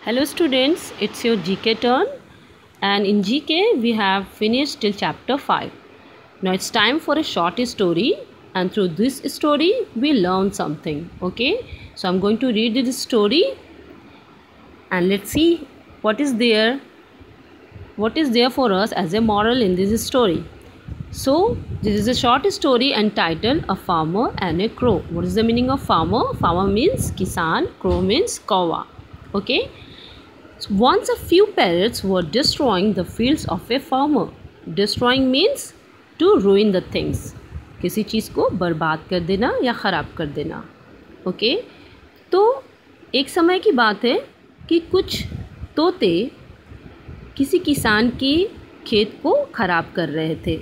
Hello students, it's your GK turn, and in GK we have finished till chapter 5. Now it's time for a short story, and through this story we learn something. Okay, so I'm going to read this story and let's see what is there for us as a moral in this story. So this is a short story entitled A Farmer and a Crow. What is the meaning of farmer? Farmer means kisan, crow means kawa. Okay. So once a few parrots were destroying the fields of a farmer. Destroying means to ruin the things. किसी चीज़ को बर्बाद कर देना या ख़राब कर देना. Okay, तो एक समय की बात है कि कुछ तोते किसी किसान के खेत को ख़राब कर रहे थे.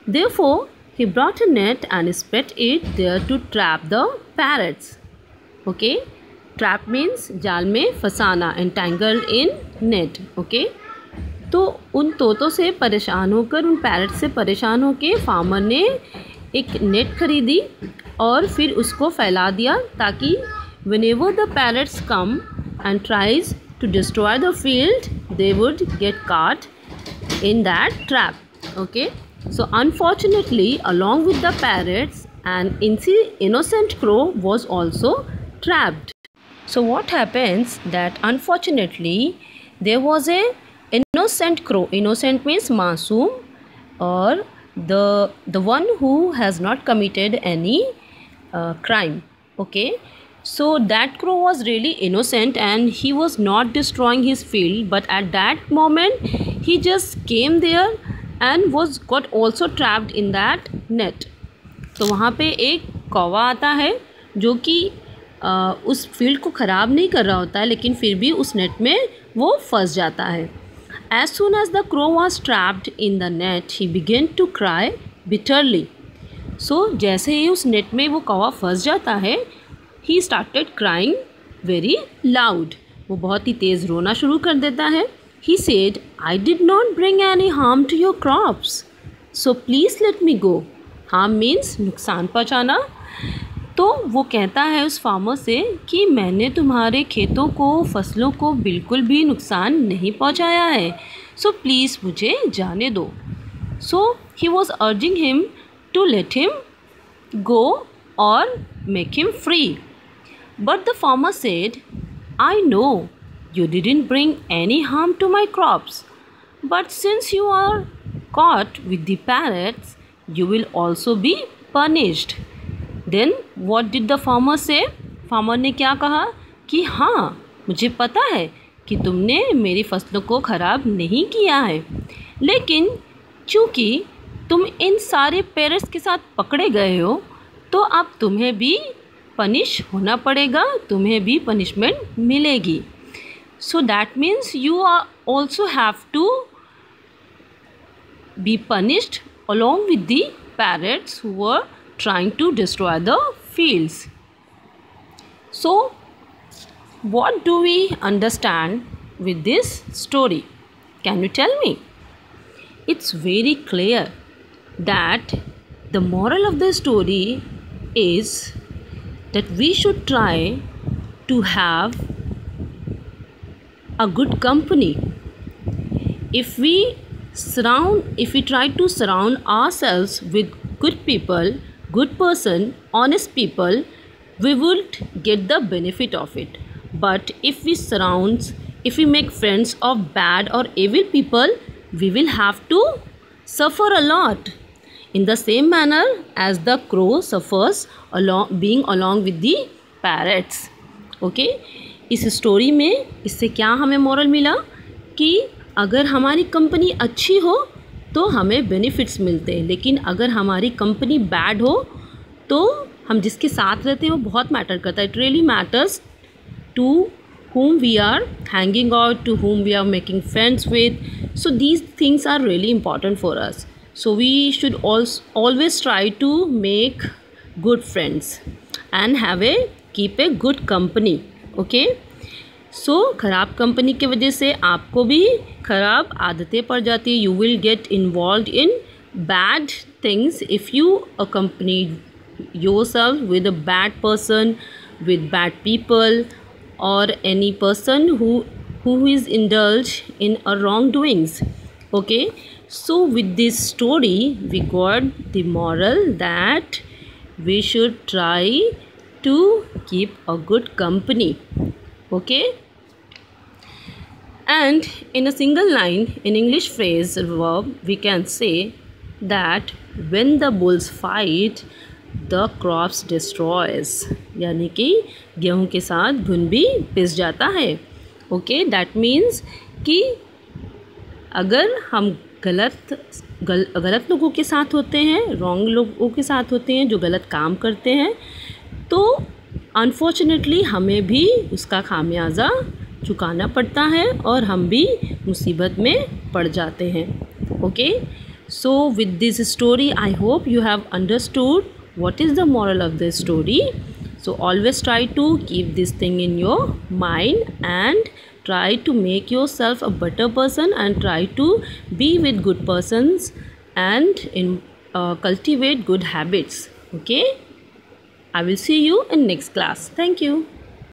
Therefore, he brought a net and spread it there to trap the parrots. Okay. Trap means जाल में फंसाना, एंटेंगल्ड इन नेट. ओके, तो उन तोतों से परेशान होकर, उन पैरट से परेशान होकर फार्मर ने एक नेट खरीदी और फिर उसको फैला दिया ताकि whenever the parrots come and tries to destroy the field, they would get caught in that trap. Okay, so unfortunately, along with the parrots, an innocent crow was also trapped. So what happens that unfortunately there was a innocent crow. Innocent means masoom, or the one who has not committed any crime. Okay, so that crow was really innocent and he was not destroying his field, but at that moment he just came there and got also trapped in that net. तो वहाँ पे एक कौवा आता है जो कि उस फील्ड को ख़राब नहीं कर रहा होता है, लेकिन फिर भी उस नेट में वो फंस जाता है. As soon as the crow was trapped in the net, he began to cry bitterly. So जैसे ही उस नेट में वो कौवा फंस जाता है, he started crying very loud. वो बहुत ही तेज़ रोना शुरू कर देता है. He said, I did not bring any harm to your crops, so please let me go. Harm means नुकसान पहुँचाना. तो वो कहता है उस फार्मर से कि मैंने तुम्हारे खेतों को, फसलों को बिल्कुल भी नुकसान नहीं पहुंचाया है, सो प्लीज़ मुझे जाने दो. So he was urging him to let him go और make him free. But the farmer said, I know you didn't bring any harm to my crops, but since you are caught with the parrots, you will also be punished. Then what did the farmer say? Farmer ने क्या कहा कि हाँ, मुझे पता है कि तुमने मेरी फसलों को ख़राब नहीं किया है, लेकिन चूँकि तुम इन सारे पेरेंट्स के साथ पकड़े गए हो, तो अब तुम्हें भी पनिश होना पड़ेगा, तुम्हें भी पनिशमेंट मिलेगी. So that means you are also have to be punished along with the parrots who were trying to destroy the fields. So what do we understand with this story? Can you tell me? It's very clear that the moral of the story is that we should try to have a good company. If we try to surround ourselves with good people, good person, honest people, we would get the benefit of it. But if we make friends of bad or evil people, we will have to suffer a lot. In the same manner as the crow suffers being along with the parrots. Okay, इस story में इससे क्या हमें moral मिला कि अगर हमारी company अच्छी हो तो हमें बेनिफिट्स मिलते हैं, लेकिन अगर हमारी कंपनी बैड हो तो हम जिसके साथ रहते हैं वो बहुत मैटर करता है. It really matters to whom we are hanging out, to whom we are making friends with. So these things are really important for us. So we should always try to make good friends and keep a good company. Okay, so ख़राब company की वजह से आपको भी ख़राब आदतें पड़ जाती है. You will get involve in bad things if you accompany yourself with a bad person, with bad people, or any person who who is indulged in a wrongdoings. Okay, so with this story we got the moral that we should try to keep a good company. Okay, and in a single line in English phrase verb we can say that when the bulls fight the crops destroys, यानी कि गेहूं के साथ घुन भी पिस जाता है. Okay, that means कि अगर हम गलत लोगों के साथ होते हैं, रॉन्ग लोगों के साथ होते हैं जो गलत काम करते हैं, तो अनफॉर्चुनेटली हमें भी उसका खामियाजा चुकाना पड़ता है और हम भी मुसीबत में पड़ जाते हैं. Okay, so with this story I hope you have understood what is the moral of the story. So always try to keep this thing in your mind and try to make yourself a better person and try to be with good persons and cultivate good habits. Okay, I will see you in next class. Thank you.